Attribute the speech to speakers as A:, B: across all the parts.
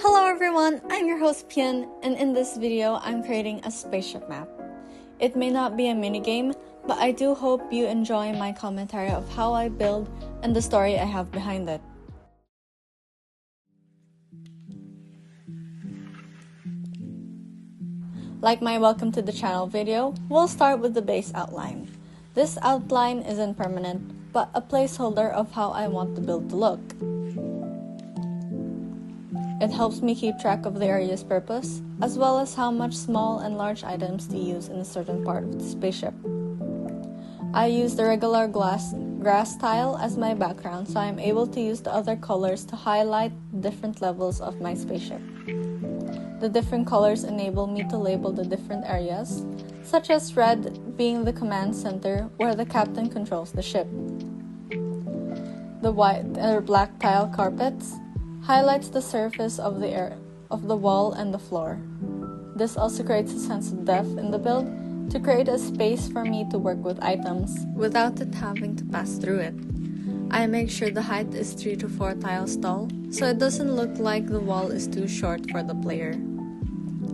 A: Hello everyone, I'm your host Pian, and in this video I'm creating a spaceship map. It may not be a minigame, but I do hope you enjoy my commentary of how I build and the story I have behind it. Like my welcome to the channel video, we'll start with the base outline. This outline isn't permanent, but a placeholder of how I want the build to look. It helps me keep track of the area's purpose, as well as how much small and large items to use in a certain part of the spaceship. I use the regular grass tile as my background, so I am able to use the other colors to highlight different levels of my spaceship. The different colors enable me to label the different areas, such as red being the command center where the captain controls the ship. The white or black tile carpets highlights the surface of the wall and the floor. This also creates a sense of depth in the build to create a space for me to work with items without it having to pass through it. I make sure the height is 3 to 4 tiles tall, so it doesn't look like the wall is too short for the player.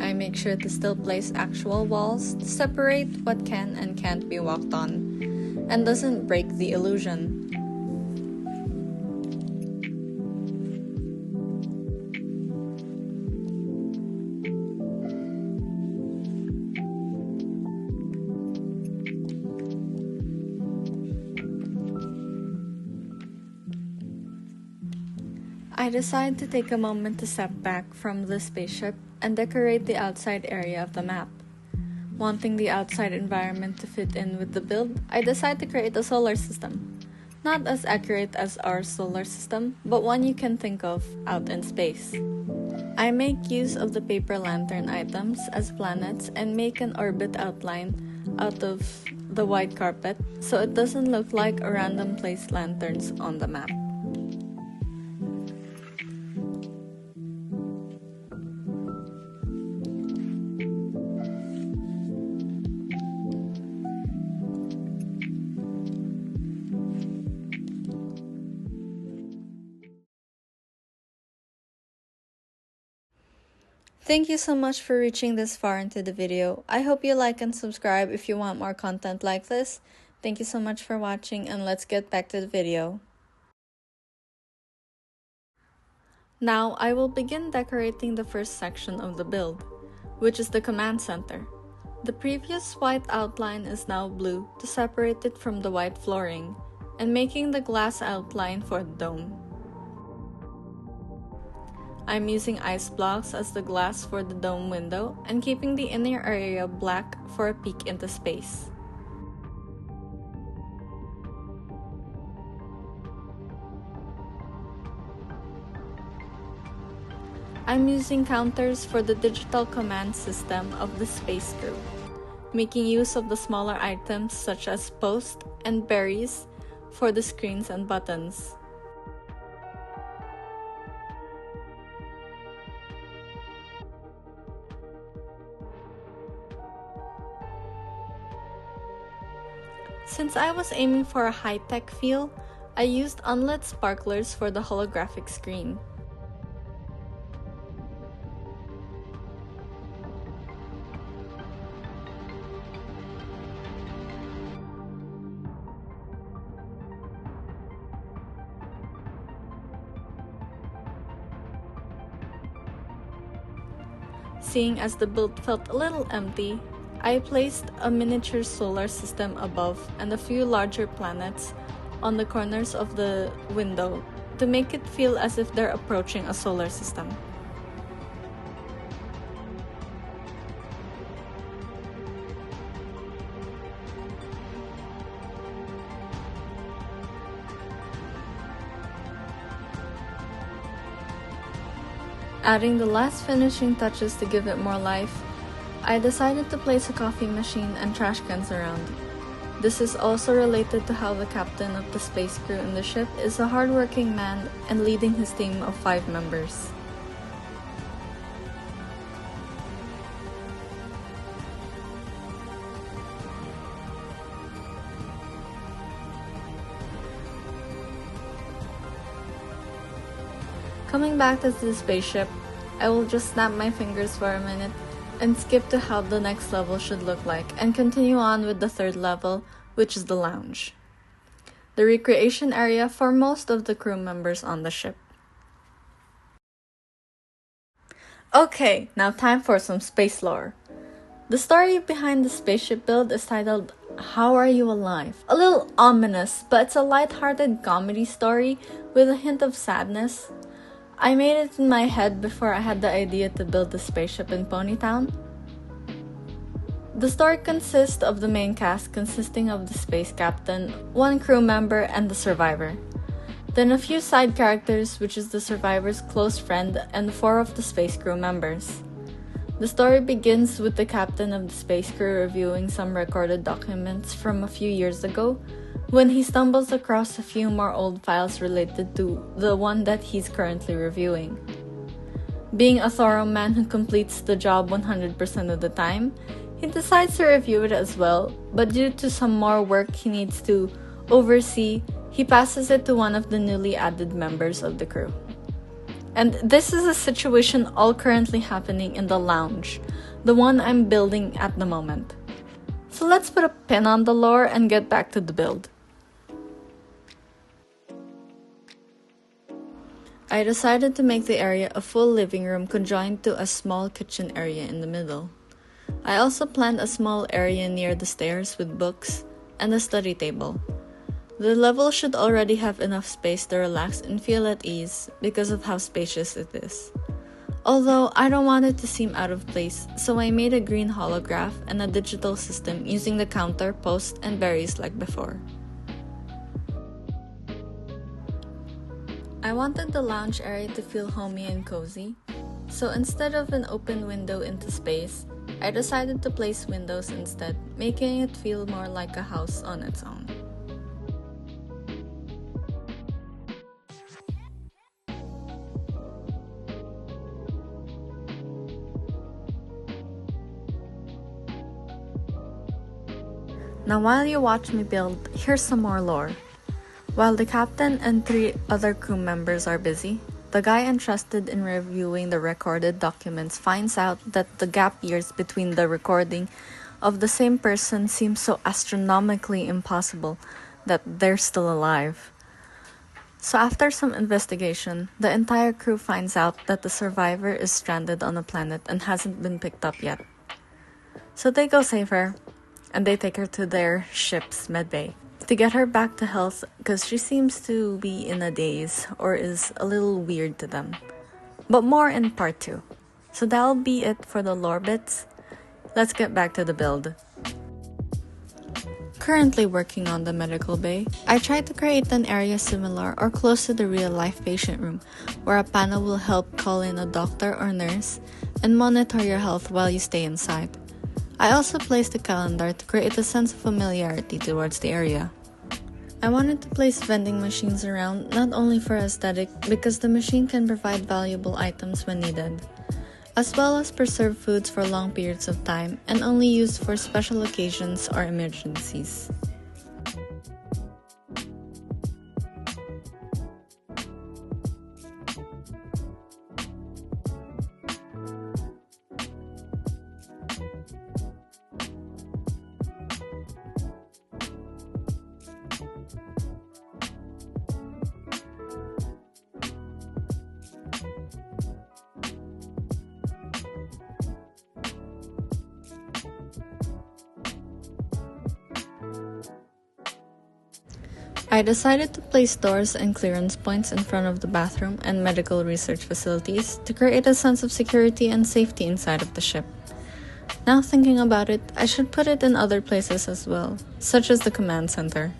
A: I make sure to still place actual walls to separate what can and can't be walked on, and doesn't break the illusion. I decide to take a moment to step back from the spaceship and decorate the outside area of the map. Wanting the outside environment to fit in with the build, I decide to create a solar system. Not as accurate as our solar system, but one you can think of out in space. I make use of the paper lantern items as planets and make an orbit outline out of the white carpet so it doesn't look like a random placed lanterns on the map. Thank you so much for reaching this far into the video. I hope you like and subscribe if you want more content like this. Thank you so much for watching, and let's get back to the video. Now I will begin decorating the first section of the build, which is the command center. The previous white outline is now blue to separate it from the white flooring, and making the glass outline for the dome. I'm using ice blocks as the glass for the dome window and keeping the inner area black for a peek into space. I'm using counters for the digital command system of the space crew, making use of the smaller items such as posts and berries for the screens and buttons. Since I was aiming for a high-tech feel, I used unlit sparklers for the holographic screen. Seeing as the build felt a little empty, I placed a miniature solar system above and a few larger planets on the corners of the window to make it feel as if they're approaching a solar system. Adding the last finishing touches to give it more life, I decided to place a coffee machine and trash cans around. This is also related to how the captain of the space crew in the ship is a hardworking man and leading his team of 5 members. Coming back to the spaceship, I will just snap my fingers for a minute and skip to how the next level should look like and continue on with the third level, which is the lounge, the recreation area for most of the crew members on the ship. Okay, now time for some space lore. The story behind the spaceship build is titled How Are You Alive? A little ominous, but it's a light-hearted comedy story with a hint of sadness. I made it in my head before I had the idea to build the spaceship in Ponytown. The story consists of the main cast consisting of the space captain, one crew member, and the survivor. Then a few side characters, which is the survivor's close friend and 4 of the space crew members. The story begins with the captain of the space crew reviewing some recorded documents from a few years ago when he stumbles across a few more old files related to the one that he's currently reviewing. Being a thorough man who completes the job 100% of the time, he decides to review it as well, but due to some more work he needs to oversee, he passes it to one of the newly added members of the crew. And this is a situation all currently happening in the lounge, the one I'm building at the moment. So let's put a pin on the lore and get back to the build. I decided to make the area a full living room conjoined to a small kitchen area in the middle. I also planned a small area near the stairs with books and a study table. The level should already have enough space to relax and feel at ease because of how spacious it is. Although I don't want it to seem out of place, so I made a green holograph and a digital system using the counter, post, and berries like before. I wanted the lounge area to feel homey and cozy, so instead of an open window into space, I decided to place windows instead, making it feel more like a house on its own. Now while you watch me build, here's some more lore. While the captain and 3 other crew members are busy, the guy entrusted in reviewing the recorded documents finds out that the gap years between the recording of the same person seems so astronomically impossible that they're still alive. So after some investigation, the entire crew finds out that the survivor is stranded on a planet and hasn't been picked up yet. So they go save her, and they take her to their ship's medbay to get her back to health because she seems to be in a daze or is a little weird to them. But more in part 2. So that'll be it for the lore bits. Let's get back to the build. Currently working on the medical bay, I tried to create an area similar or close to the real-life patient room where a panel will help call in a doctor or nurse and monitor your health while you stay inside. I also placed a calendar to create a sense of familiarity towards the area. I wanted to place vending machines around not only for aesthetic because the machine can provide valuable items when needed, as well as preserve foods for long periods of time and only used for special occasions or emergencies. I decided to place doors and clearance points in front of the bathroom and medical research facilities to create a sense of security and safety inside of the ship. Now thinking about it, I should put it in other places as well, such as the command center.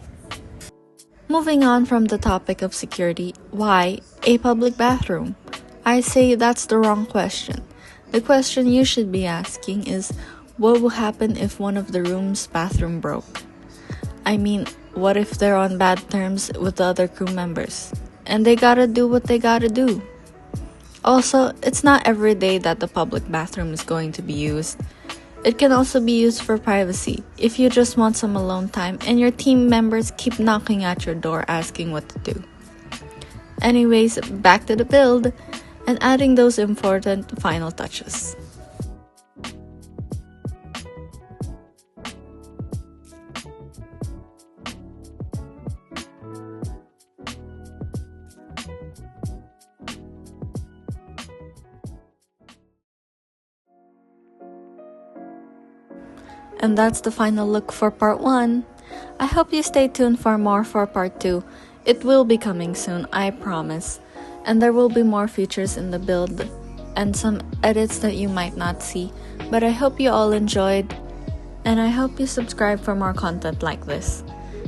A: Moving on from the topic of security, why a public bathroom? I say that's the wrong question. The question you should be asking is, what will happen if one of the room's bathroom broke? I mean, what if they're on bad terms with the other crew members, and they gotta do what they gotta do? Also, it's not every day that the public bathroom is going to be used. It can also be used for privacy, if you just want some alone time and your team members keep knocking at your door asking what to do. Anyways, back to the build, and adding those important final touches. And that's the final look for part 1. I hope you stay tuned for more for part 2. It will be coming soon, I promise. And there will be more features in the build and some edits that you might not see. But I hope you all enjoyed, and I hope you subscribe for more content like this.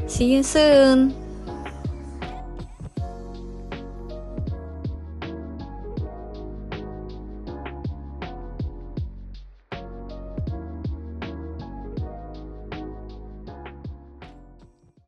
A: See you soon!